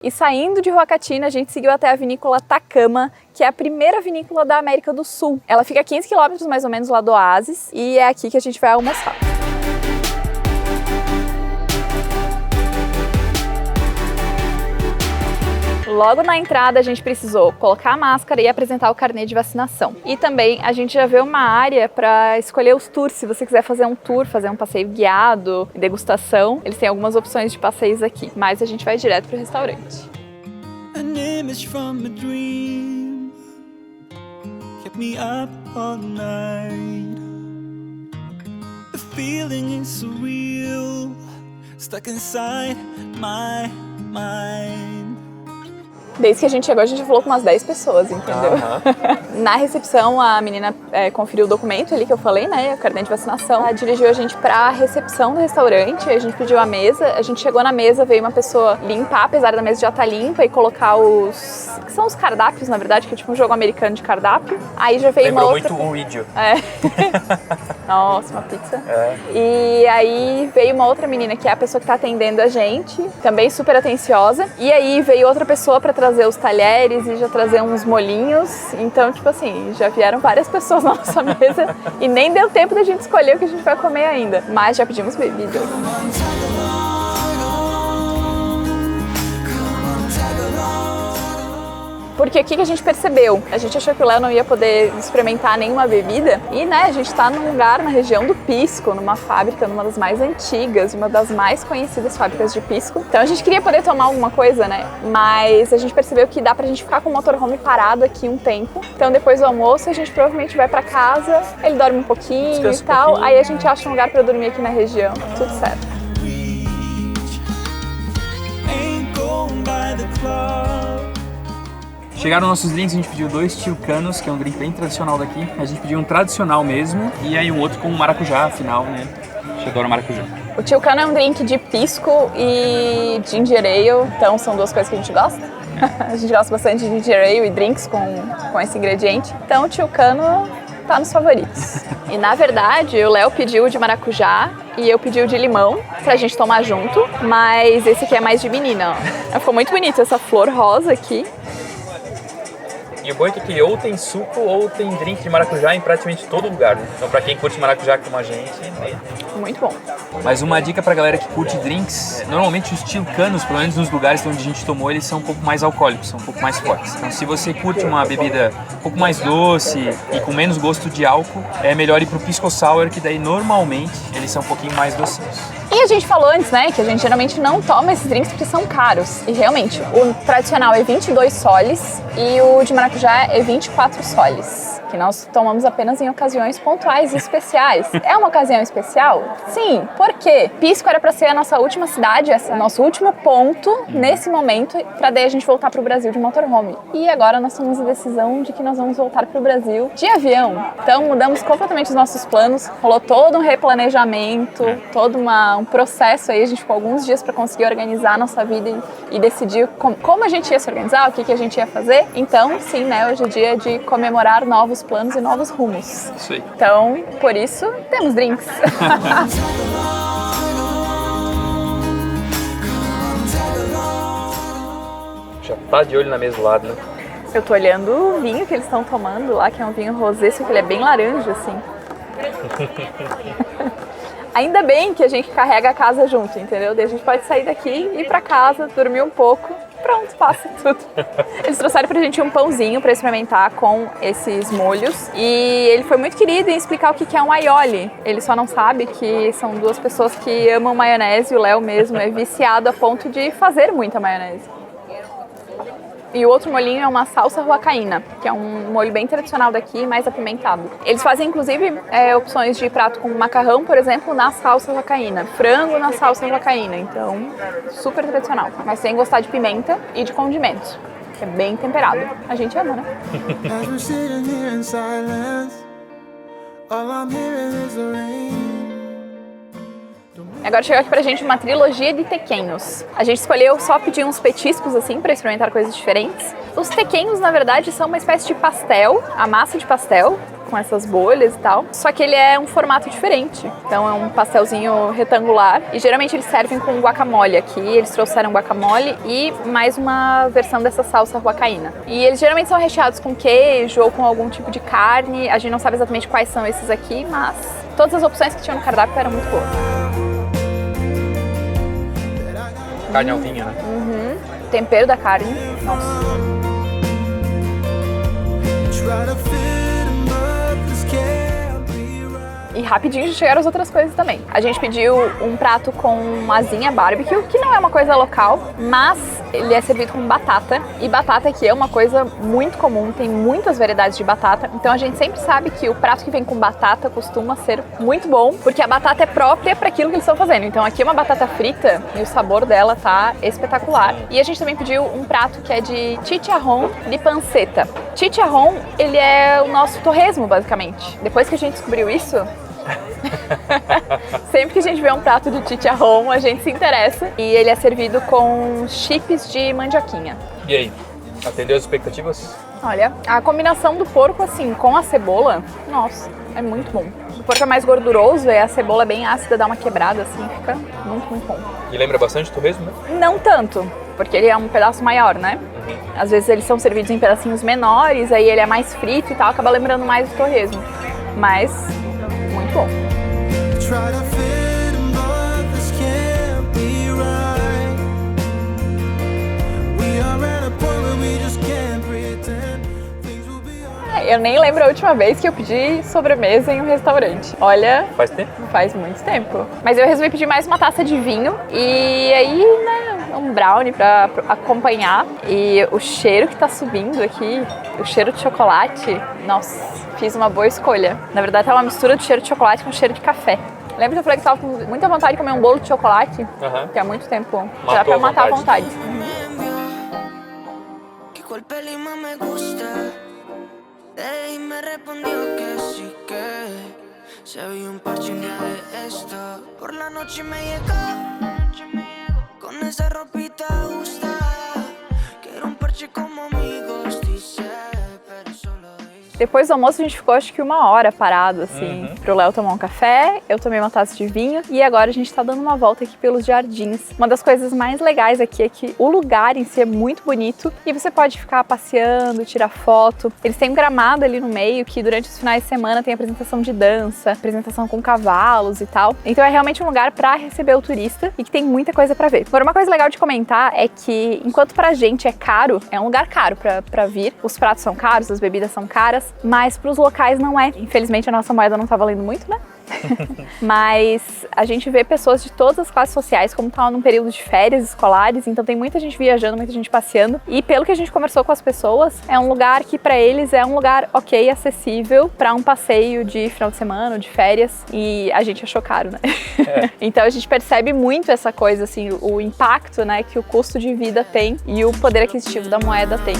E saindo de Huacachina, a gente seguiu até a vinícola Takama, que é a primeira vinícola da América do Sul. Ela fica a 15 quilômetros mais ou menos lá do oásis e é aqui que a gente vai almoçar. Logo na entrada a gente precisou colocar a máscara e apresentar o carnê de vacinação. E também a gente já vê uma área para escolher os tours. Se você quiser fazer um tour, fazer um passeio guiado, degustação, eles têm algumas opções de passeios aqui. Mas a gente vai direto pro restaurante. An image from a dream kept me up all night. The feeling is surreal, stuck inside my mind. Desde que a gente chegou, a gente falou com umas 10 pessoas, entendeu? Na recepção, a menina conferiu o documento ali que eu falei, né? O cartão de vacinação. Ela dirigiu a gente pra recepção do restaurante, a gente pediu a mesa. A gente chegou na mesa, veio uma pessoa limpar, apesar da mesa já estar limpa, e colocar os... que são os cardápios, na verdade, que é tipo um jogo americano de cardápio. Aí já veio Lembrou uma outra... muito um vídeo. Nossa, uma pizza. E aí veio uma outra menina, que é a pessoa que tá atendendo a gente, também super atenciosa. E aí veio outra pessoa pra trazer os talheres e já trazer uns molhinhos. Então, tipo assim, já vieram várias pessoas na nossa mesa e nem deu tempo da gente escolher o que a gente vai comer ainda. Mas já pedimos bebidas. Porque o que a gente percebeu? A gente achou que o Léo não ia poder experimentar nenhuma bebida e, né, a gente tá num lugar na região do pisco, numa fábrica, numa das mais antigas, uma das mais conhecidas fábricas de pisco. Então a gente queria poder tomar alguma coisa, né? Mas a gente percebeu que dá pra gente ficar com o motorhome parado aqui um tempo. Então depois do almoço a gente provavelmente vai pra casa, ele dorme um pouquinho e tal, aí a gente acha um lugar pra dormir aqui na região. Tudo certo. Chegaram nossos drinks, a gente pediu 2 tilcanos, que é um drink bem tradicional daqui. A gente pediu um tradicional mesmo, e aí um outro com maracujá, afinal, né? A gente adora maracujá. O tilcano é um drink de pisco e ginger ale, então são duas coisas que a gente gosta. A gente gosta bastante de ginger ale e drinks com esse ingrediente. Então o tilcano tá nos favoritos. E na verdade, o Léo pediu de maracujá e eu pedi o de limão pra gente tomar junto, mas esse aqui é mais de menina, ó. Ficou muito bonito essa flor rosa aqui. E o bom é que ou tem suco ou tem drink de maracujá em praticamente todo lugar, né? Então pra quem curte maracujá como a gente, muito bom. Mas uma dica pra galera que curte drinks, normalmente os tilcanos, pelo menos nos lugares onde a gente tomou, eles são um pouco mais alcoólicos, são um pouco mais fortes. Então se você curte uma bebida um pouco mais doce e com menos gosto de álcool, é melhor ir pro pisco sour, que daí normalmente eles são um pouquinho mais docinhos. E a gente falou antes, né, que a gente geralmente não toma esses drinks porque são caros. E realmente, o tradicional é 22 soles e o de maracujá é 24 soles. Que nós tomamos apenas em ocasiões pontuais e especiais. É uma ocasião especial? Sim. Por quê? Pisco era para ser a nossa última cidade, nosso último ponto nesse momento, para daí a gente voltar pro Brasil de motorhome. E agora nós tomamos a decisão de que nós vamos voltar pro Brasil de avião. Então mudamos completamente os nossos planos, rolou todo um replanejamento, todo um processo aí, a gente ficou alguns dias para conseguir organizar a nossa vida e decidir como a gente ia se organizar, o que a gente ia fazer. Então, sim, né, hoje é dia de comemorar novos planos e novos rumos. Isso aí. Então, por isso, temos drinks. Já tá de olho na mesa do lado, né? Eu tô olhando o vinho que eles estão tomando lá, que é um vinho rosé, só que ele é bem laranja, assim. Ainda bem que a gente carrega a casa junto, entendeu? Daí a gente pode sair daqui, ir pra casa, dormir um pouco, pronto, passa tudo. Eles trouxeram pra gente um pãozinho pra experimentar com esses molhos e ele foi muito querido em explicar o que é um aioli. Ele só não sabe que são duas pessoas que amam maionese e o Léo mesmo é viciado a ponto de fazer muita maionese. E o outro molhinho é uma salsa huacaína, que é um molho bem tradicional daqui, mais apimentado. Eles fazem, inclusive, opções de prato com macarrão, por exemplo, na salsa huacaína. Frango na salsa huacaína, então, super tradicional. Mas sem gostar de pimenta e de condimentos, que é bem temperado. A gente ama, né? Agora chegou aqui pra gente uma trilogia de tequeños. A gente escolheu só pedir uns petiscos assim pra experimentar coisas diferentes. Os tequeños, na verdade, são uma espécie de pastel, a massa de pastel, com essas bolhas e tal. Só que ele é um formato diferente. Então é um pastelzinho retangular. E geralmente eles servem com guacamole aqui. Eles trouxeram guacamole e mais uma versão dessa salsa huacaína. E eles geralmente são recheados com queijo ou com algum tipo de carne. A gente não sabe exatamente quais são esses aqui, mas todas as opções que tinham no cardápio eram muito boas. Carne alvinha, né? Uhum. O tempero da carne, nossa. E rapidinho já chegaram as outras coisas também. A gente pediu um prato com asinha barbecue, que não é uma coisa local, mas ele é servido com batata. E batata aqui é uma coisa muito comum, tem muitas variedades de batata. Então a gente sempre sabe que o prato que vem com batata costuma ser muito bom, porque a batata é própria para aquilo que eles estão fazendo. Então aqui é uma batata frita e o sabor dela tá espetacular. E a gente também pediu um prato que é de chicharrón de panceta. Chicharrón, ele é o nosso torresmo, basicamente. Depois que a gente descobriu isso, sempre que a gente vê um prato de chicharrón, a gente se interessa. E ele é servido com chips de mandioquinha. E aí, atendeu as expectativas? Olha, a combinação do porco assim com a cebola, nossa, é muito bom. O porco é mais gorduroso e a cebola é bem ácida, dá uma quebrada assim, fica muito, muito bom. E lembra bastante torresmo, né? Não tanto, porque ele é um pedaço maior, né? Às vezes eles são servidos em pedacinhos menores, aí ele é mais frito e tal, acaba lembrando mais do torresmo. Mas, muito bom. Eu nem lembro a última vez que eu pedi sobremesa em um restaurante. Olha, Faz tempo? faz muito tempo. Mas eu resolvi pedir mais uma taça de vinho e aí, né, um brownie pra acompanhar. E o cheiro que tá subindo aqui, o cheiro de chocolate, nossa, fiz uma boa escolha. Na verdade, tá uma mistura de cheiro de chocolate com cheiro de café. Lembra que eu falei que tava com muita vontade de comer um bolo de chocolate? Que há muito tempo. Dá pra matar a vontade. Y me respondió que sí, que se había un parche un día de esto. Por la noche me llegó con esa ropita ajustada. Quiero un parche como amigos, dice, pero solo dice. Depois do almoço a gente ficou acho que 1 hora parado assim, pro Léo tomar um café, eu tomei uma taça de vinho e agora a gente tá dando uma volta aqui pelos jardins. Uma das coisas mais legais aqui é que o lugar em si é muito bonito e você pode ficar passeando, tirar foto. Eles têm um gramado ali no meio que durante os finais de semana tem apresentação de dança, apresentação com cavalos e tal. Então é realmente um lugar pra receber o turista e que tem muita coisa pra ver. Agora, uma coisa legal de comentar é que enquanto pra gente é caro, é um lugar caro pra vir, os pratos são caros, as bebidas são caras, mas para os locais não é. Infelizmente a nossa moeda não tá valendo muito, né? Mas a gente vê pessoas de todas as classes sociais, como tá num período de férias escolares, então tem muita gente viajando, muita gente passeando. E pelo que a gente conversou com as pessoas, é um lugar que para eles é um lugar ok, acessível para um passeio de final de semana, de férias. E a gente achou caro, né? Então a gente percebe muito essa coisa, assim, o impacto, né, que o custo de vida tem e o poder aquisitivo da moeda tem.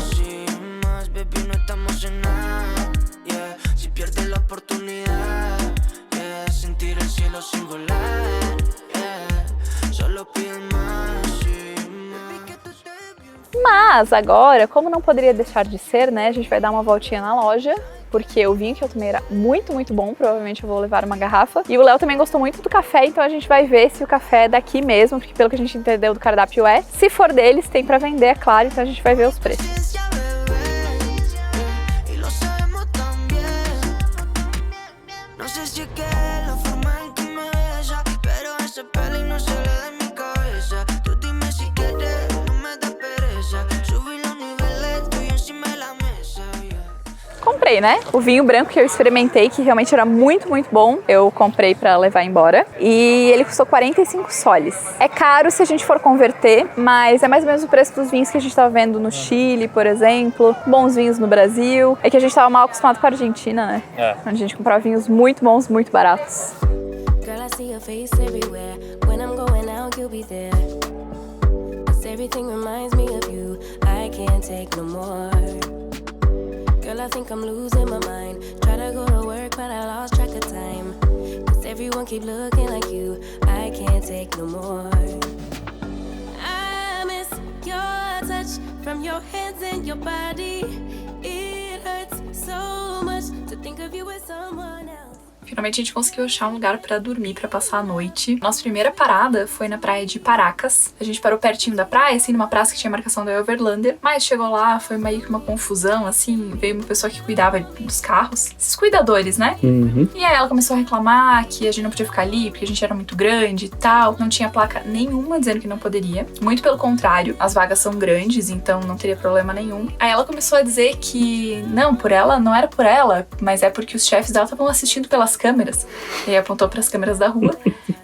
Mas agora, como não poderia deixar de ser, né, a gente vai dar uma voltinha na loja, porque o vinho que eu tomei era muito, muito bom, provavelmente eu vou levar uma garrafa. E o Léo também gostou muito do café, então a gente vai ver se o café é daqui mesmo, porque pelo que a gente entendeu do cardápio é. Se for deles, tem pra vender, é claro, então a gente vai ver os preços. Comprei, né? O vinho branco que eu experimentei, que realmente era muito, muito bom, eu comprei pra levar embora. E ele custou 45 soles. É caro se a gente for converter, mas é mais ou menos o preço dos vinhos que a gente tava vendo no Chile, por exemplo. Bons vinhos no Brasil. É que a gente tava mal acostumado com a Argentina, né? Onde a gente comprava vinhos muito bons, muito baratos. Girl, I see your face everywhere. When I'm going out, you'll be there. 'Cause everything reminds me of you. I can't take no more. Girl, I think I'm losing my mind. Try to go to work, but I lost track of time. 'Cause everyone keep looking like you. I can't take no more. I miss your touch from your hands and your body. It hurts so much to think of you as someone else. Finalmente a gente conseguiu achar um lugar pra dormir, pra passar a noite. Nossa primeira parada foi na praia de Paracas. A gente parou pertinho da praia, assim, numa praça que tinha marcação da Overlander. Mas chegou lá, foi meio que uma confusão, assim. Veio uma pessoa que cuidava dos carros. Esses cuidadores, né? E aí ela começou a reclamar que a gente não podia ficar ali, porque a gente era muito grande e tal. Não tinha placa nenhuma dizendo que não poderia. Muito pelo contrário, as vagas são grandes, então não teria problema nenhum. Aí ela começou a dizer que não, por ela, não era por ela, mas é porque os chefes dela estavam assistindo pelas câmeras. E aí apontou para as câmeras da rua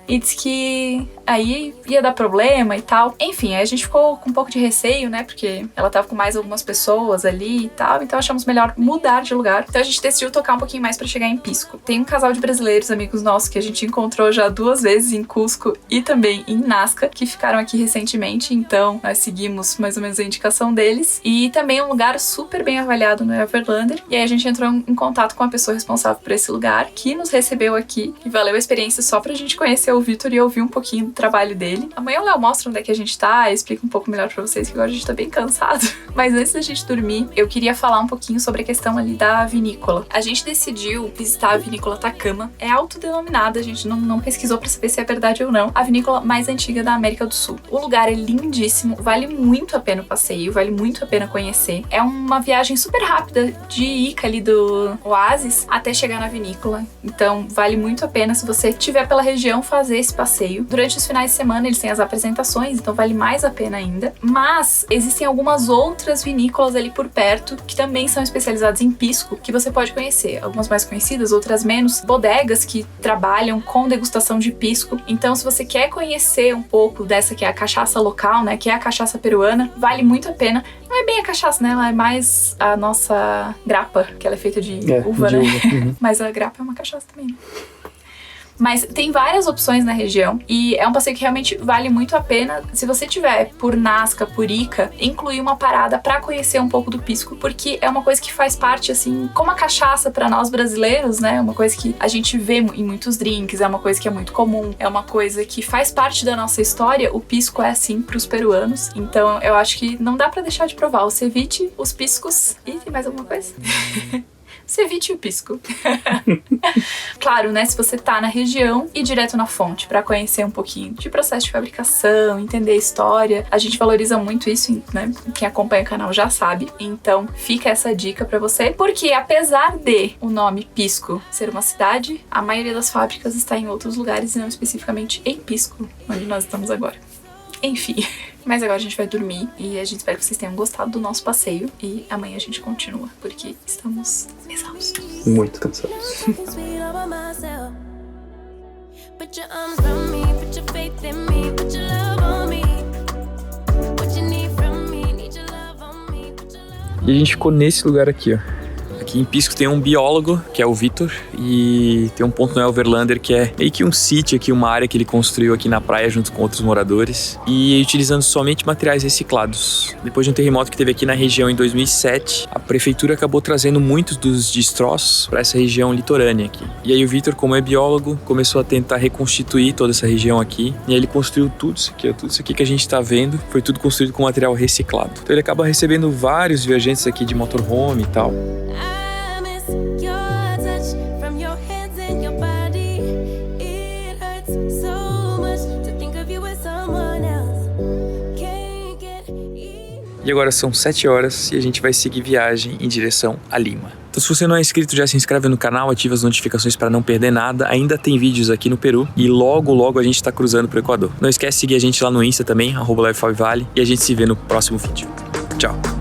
e disse que aí ia dar problema e tal. Enfim, aí a gente ficou com um pouco de receio, né? Porque ela tava com mais algumas pessoas ali e tal, então achamos melhor mudar de lugar. Então a gente decidiu tocar um pouquinho mais para chegar em Pisco. Tem um casal de brasileiros, amigos nossos, que a gente encontrou já 2 vezes em Cusco e também em Nazca, que ficaram aqui recentemente, então nós seguimos mais ou menos a indicação deles. E também um lugar super bem avaliado no Everlander. E aí a gente entrou em contato com a pessoa responsável por esse lugar, que nos recebeu aqui e valeu a experiência só pra gente conhecer o Vitor e ouvir um pouquinho do trabalho dele. Amanhã o Léo mostra onde é que a gente tá e explica um pouco melhor pra vocês, que agora a gente tá bem cansado. Mas antes da gente dormir, eu queria falar um pouquinho sobre a questão ali da vinícola. A gente decidiu visitar a vinícola Takama. É autodenominada, a gente não pesquisou pra saber se é verdade ou não. A vinícola mais antiga da América do Sul. O lugar é lindíssimo, vale muito a pena o passeio, vale muito a pena conhecer. É uma viagem super rápida de Ica ali do Oasis até chegar na vinícola. Então vale muito a pena, se você estiver pela região, fazer esse passeio. Durante os finais de semana eles têm as apresentações, então vale mais a pena ainda. Mas existem algumas outras vinícolas ali por perto que também são especializadas em pisco, que você pode conhecer. Algumas mais conhecidas, outras menos. Bodegas que trabalham com degustação de pisco. Então se você quer conhecer um pouco dessa que é a cachaça local, né, que é a cachaça peruana, vale muito a pena. Não é bem a cachaça, né? Ela é mais a nossa grapa, que ela é feita de uva, né? Mas a grapa é uma cachaça também, né? Mas tem várias opções na região e é um passeio que realmente vale muito a pena. Se você tiver por Nazca, por Ica, incluir uma parada pra conhecer um pouco do pisco, porque é uma coisa que faz parte, assim, como a cachaça pra nós brasileiros, né? É uma coisa que a gente vê em muitos drinks, é uma coisa que é muito comum, é uma coisa que faz parte da nossa história. O pisco é assim pros peruanos, então eu acho que não dá pra deixar de provar o ceviche, os piscos e tem mais alguma coisa? Ceviche e o pisco. Claro, né? Se você tá na região, ir direto na fonte pra conhecer um pouquinho de processo de fabricação, entender a história. A gente valoriza muito isso, né? Quem acompanha o canal já sabe. Então, fica essa dica pra você. Porque apesar de o nome Pisco ser uma cidade, a maioria das fábricas está em outros lugares e não especificamente em Pisco, onde nós estamos agora. Enfim, mas agora a gente vai dormir e a gente espera que vocês tenham gostado do nosso passeio e amanhã a gente continua, porque estamos exaustos. Muito cansados. E a gente ficou nesse lugar aqui, ó. Aqui em Pisco tem um biólogo, que é o Vitor, e tem um ponto no Overlander que é meio que um sítio aqui, uma área que ele construiu aqui na praia junto com outros moradores, e utilizando somente materiais reciclados. Depois de um terremoto que teve aqui na região em 2007, a prefeitura acabou trazendo muitos dos destroços para essa região litorânea aqui. E aí o Vitor, como é biólogo, começou a tentar reconstituir toda essa região aqui, e aí ele construiu tudo isso aqui, ó, tudo isso aqui que a gente está vendo, foi tudo construído com material reciclado. Então ele acaba recebendo vários viajantes aqui de motorhome e tal. E agora são 7 horas e a gente vai seguir viagem em direção a Lima. Então se você não é inscrito, já se inscreve no canal, ativa as notificações para não perder nada. Ainda tem vídeos aqui no Peru e logo a gente está cruzando para o Equador. Não esquece de seguir a gente lá no Insta também, @LiveFabVale, e a gente se vê no próximo vídeo. Tchau!